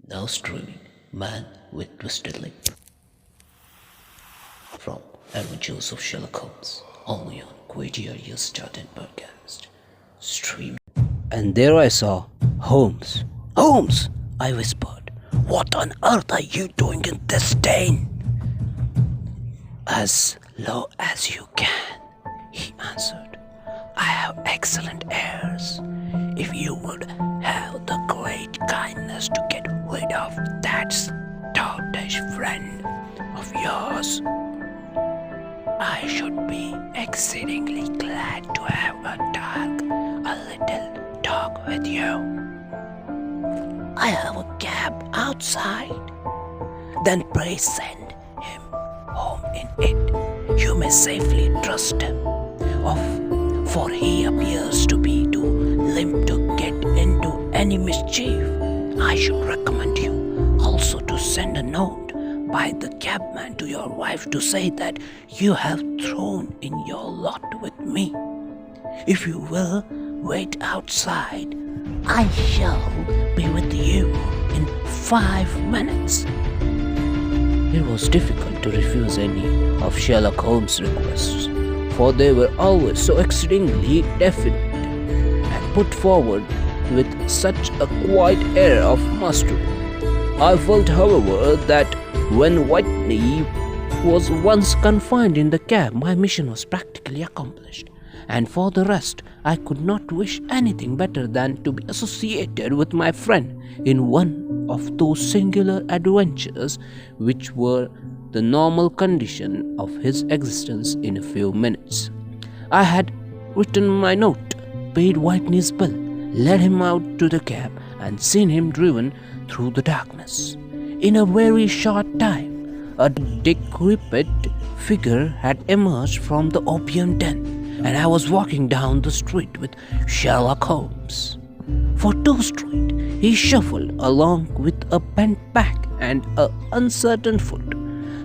Now streaming Man with Twisted Lip from Adventures of Sherlock Holmes, only on Quadia Started Podcast. Stream. And there I saw Holmes. Holmes! I whispered. What on earth are you doing in this den? As low as you can, he answered. I have excellent airs. If you would have the great kindness to get rid of that stoutish friend of yours, I should be exceedingly glad to have a little talk with you. I have a cab outside. Then pray send him home in it. You may safely trust him, for he appears to be too limp to get into any mischief. I should recommend you also to send a note by the cabman to your wife to say that you have thrown in your lot with me. If you will wait outside, I shall be with you in 5 minutes. It was difficult to refuse any of Sherlock Holmes' requests, for they were always so exceedingly definite and put forward with such a quiet air of mastery. I felt, however, that when Whitney was once confined in the cab, my mission was practically accomplished, and for the rest, I could not wish anything better than to be associated with my friend in one of those singular adventures which were the normal condition of his existence in a few minutes. I had written my note, paid Whitney's bill, led him out to the cab, and seen him driven through the darkness. In a very short time, a decrepit figure had emerged from the opium den, and I was walking down the street with Sherlock Holmes. For 2 Street, he shuffled along with a bent back and an uncertain foot.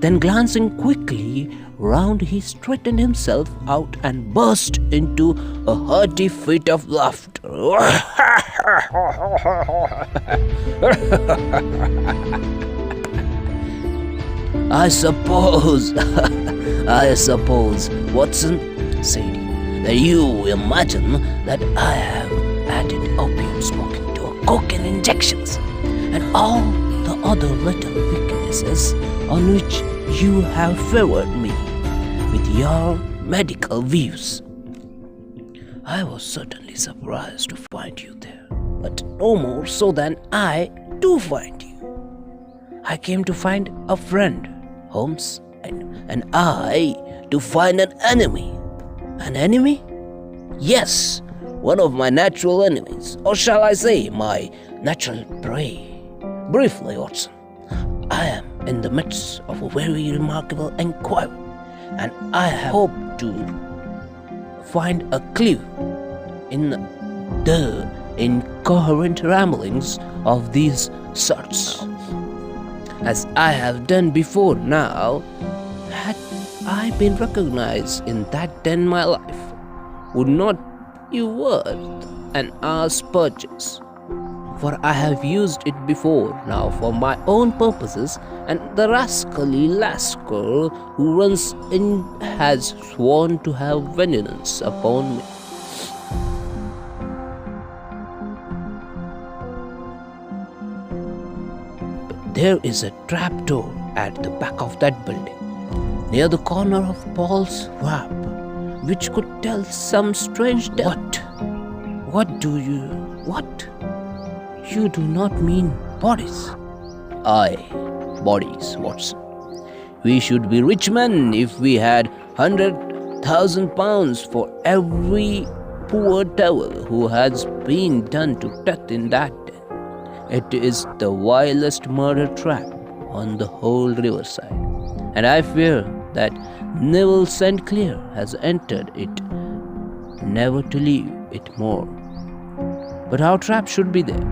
Then glancing quickly round, he straightened himself out and burst into a hearty fit of laughter. I suppose, Watson, said he, that you imagine that I have added opium smoking to a cocaine injections and all the other little weaknesses on which you have favored me with your medical views. I was certainly surprised to find you there, but no more so than I to find you. I came to find a friend, Holmes, and I to find an enemy. An enemy? Yes, one of my natural enemies, or shall I say, my natural prey. Briefly, Watson, I am in the midst of a very remarkable inquiry, and I hope to find a clue in the incoherent ramblings of these sorts. As I have done before now, had I been recognized in that den, my life would not be worth an hour's purchase, for I have used it before now for my own purposes, and the rascally lascar who runs in has sworn to have vengeance upon me. There is a trapdoor at the back of that building, near the corner of Paul's Wharf, which could tell some strange What do you... What? You do not mean bodies? Aye, bodies, Watson. We should be rich men if we had 100,000 pounds for every poor devil who has been done to death in that den. It is the vilest murder trap on the whole riverside, and I fear that Neville St. Clair has entered it, never to leave it more. But our trap should be there.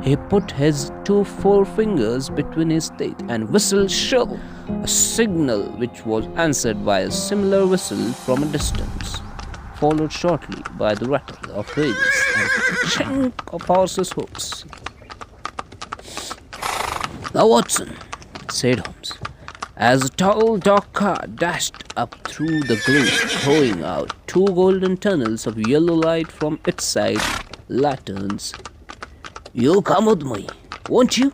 He put his 2 forefingers between his teeth and whistled shrill, a signal which was answered by a similar whistle from a distance, followed shortly by the rattle of wheels and chink of horses' hoofs. "Now, Watson," said Holmes, as a tall dark car dashed up through the gloom, throwing out two golden tunnels of yellow light from its side lanterns. "You'll come with me, won't you?"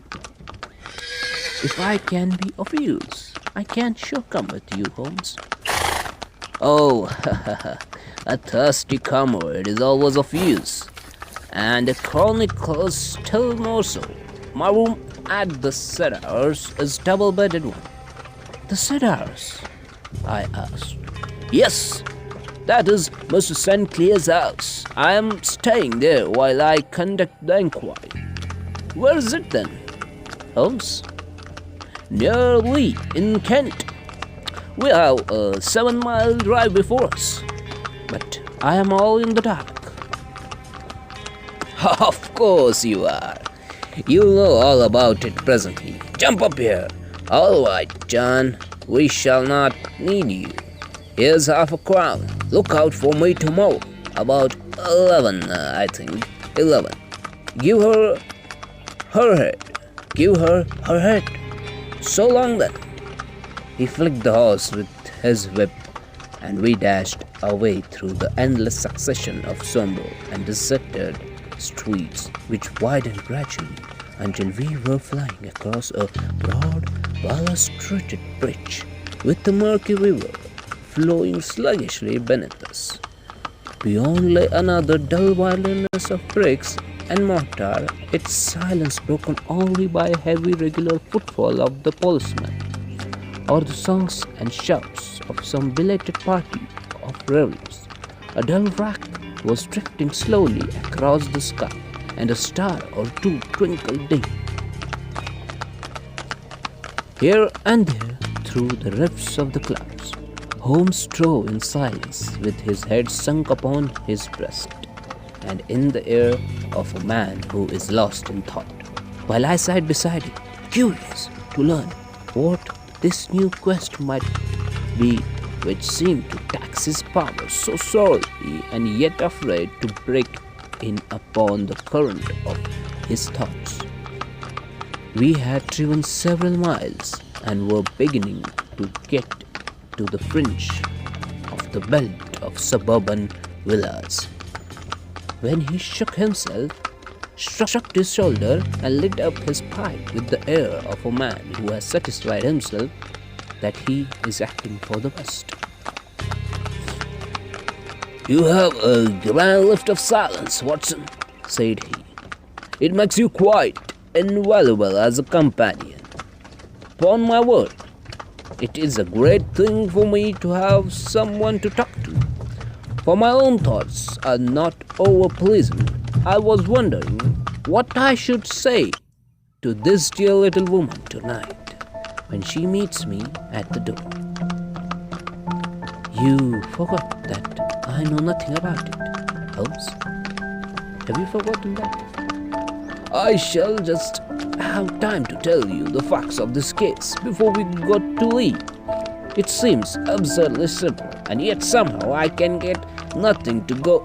"If I can be of use, I can sure come with you, Holmes." "Oh, a thirsty comrade is always of use, and a chronicler still more so. My room at the Cedars is double-bedded one." "The Cedars?" I asked. "Yes, that is Mr. St. Clair's house. I am staying there while I conduct the inquiry." "Where is it then?" "Holmes?" "Near Lee, in Kent. We have a 7-mile drive before us, but I am all in the dark." "Of course you are. You'll know all about it presently. Jump up here." "All right, John. We shall not need you. Here's half-a-crown. Look out for me tomorrow. About 11, I think. 11. Give her her head. Give her her head. So long then." He flicked the horse with his whip, and we dashed away through the endless succession of sombre and deserted streets, which widened gradually until we were flying across a broad, balustrated bridge with the murky river flowing sluggishly beneath us. Beyond lay another dull wilderness of bricks and mortar, its silence broken only by a heavy regular footfall of the policeman, or the songs and shouts of some belated party of revelers. A dull rack was drifting slowly across the sky, and a star or two twinkled dim. Here and there, through the rifts of the clouds, Holmes drove in silence with his head sunk upon his breast, and in the air of a man who is lost in thought, while I sat beside him, curious to learn what this new quest might be which seemed to tax his powers so sorely, and yet afraid to break in upon the current of his thoughts. We had driven several miles and were beginning to get to the fringe of the belt of suburban villas, when he shook himself, shrugged his shoulder, and lit up his pipe with the air of a man who has satisfied himself that he is acting for the best. "You have a grand gift of silence, Watson," said he. "It makes you quite invaluable as a companion. Upon my word, it is a great thing for me to have someone to talk to, for my own thoughts are not over-pleasant. I was wondering what I should say to this dear little woman tonight when she meets me at the door." "You forgot that I know nothing about it, Holmes. Have you forgotten that?" "I shall just have time to tell you the facts of this case before we got to leave. It seems absurdly simple, and yet somehow I can get nothing to go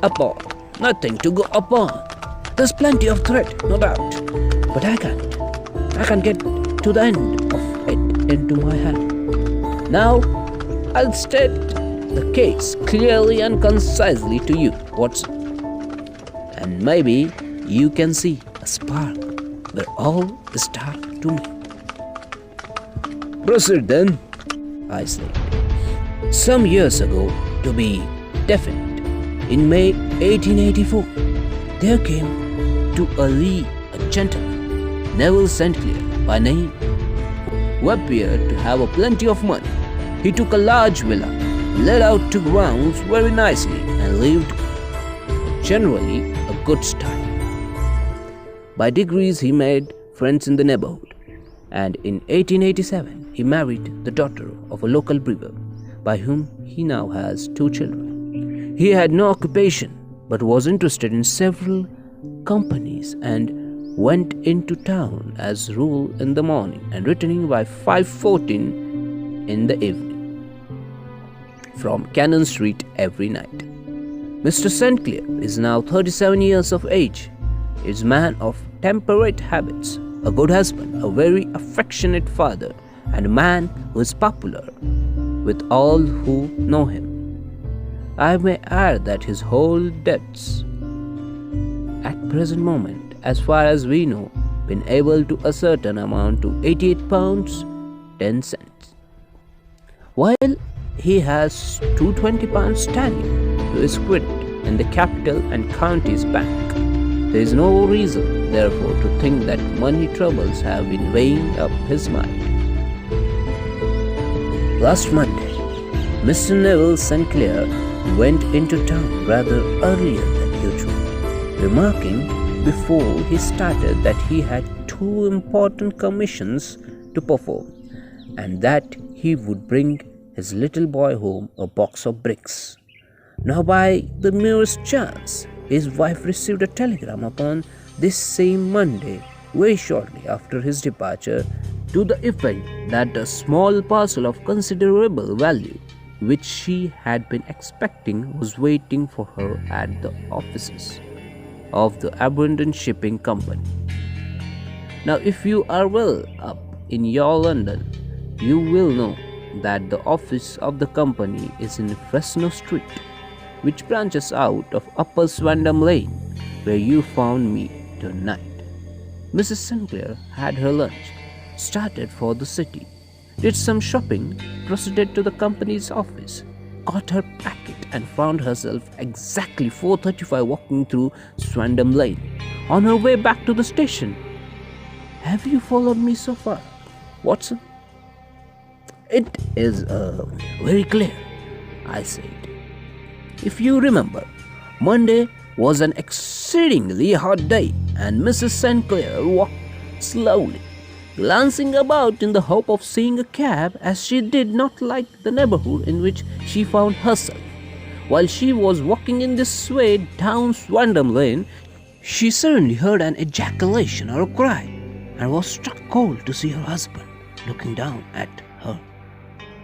upon. There's plenty of thread, no doubt, but I can't get to the end of it into my hand. Now, I'll state the case clearly and concisely to you, Watson, and maybe you can see a spark where all is dark to me." "Proceed then," I said. "Some years ago, to be definite, in May 1884, there came to Lee a gentleman, Neville St. Clair by name, who appeared to have a plenty of money. He took a large villa, let out to grounds very nicely, and lived generally a good style. By degrees he made friends in the neighborhood, and in 1887 he married the daughter of a local brewer, by whom he now has 2 children. He had no occupation, but was interested in several companies, and went into town as rule in the morning and returning by 5:14 in the evening from Cannon Street every night. Mr. St. Clair is now 37 years of age, is man of temperate habits, a good husband, a very affectionate father, and a man who is popular with all who know him. I may add that his whole debts at present moment, as far as we know, been able to ascertain amount to £88.10, while he has £220 standing to his credit in the capital and county's bank. There is no reason, therefore, to think that money troubles have been weighing up his mind. Last Monday, Mr. Neville St. Clair went into town rather earlier than usual, remarking before he started that he had 2 important commissions to perform, and that he would bring his little boy home a box of bricks. Now, by the merest chance, his wife received a telegram upon this same Monday, very shortly after his departure, to the effect that a small parcel of considerable value, which she had been expecting, was waiting for her at the offices of the Abundant Shipping Company. Now, if you are well up in your London, you will know that the office of the company is in Fresno Street, which branches out of Upper Swandam Lane, where you found me tonight. Mrs. Sinclair had her lunch, started for the city, did some shopping, proceeded to the company's office, got her packet, and found herself exactly 4:35 walking through Swandam Lane on her way back to the station. Have you followed me so far, Watson? It is very clear, I said. If you remember, Monday was an exceedingly hot day, and Mrs. St. Clair walked slowly, glancing about in the hope of seeing a cab, as she did not like the neighborhood in which she found herself. While she was walking in this way down Swandam Lane, she suddenly heard an ejaculation or a cry, and was struck cold to see her husband looking down at her,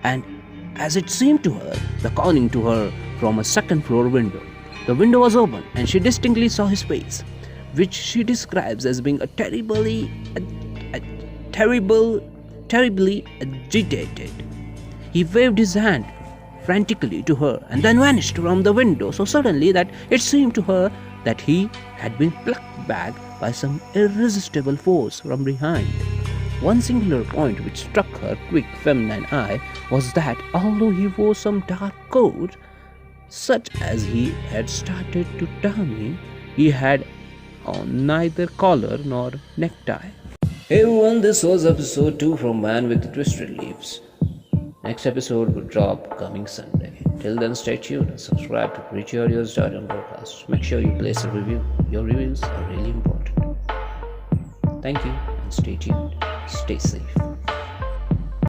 and, as it seemed to her, beckoning to her from a second-floor window. The window was open, and she distinctly saw his face, which she describes as being terribly agitated. He waved his hand frantically to her, and then vanished from the window so suddenly that it seemed to her that he had been plucked back by some irresistible force from behind. One singular point which struck her quick feminine eye was that, although he wore some dark coat, such as he had started to term him, he had on neither collar nor necktie. Hey everyone, this was episode 2 from Man with the Twisted Leaves. Next episode will drop coming Sunday. Till then, stay tuned and subscribe to PreachyAudio's.com podcast. Make sure you place a review. Your reviews are really important. Thank you and stay tuned. Stay safe.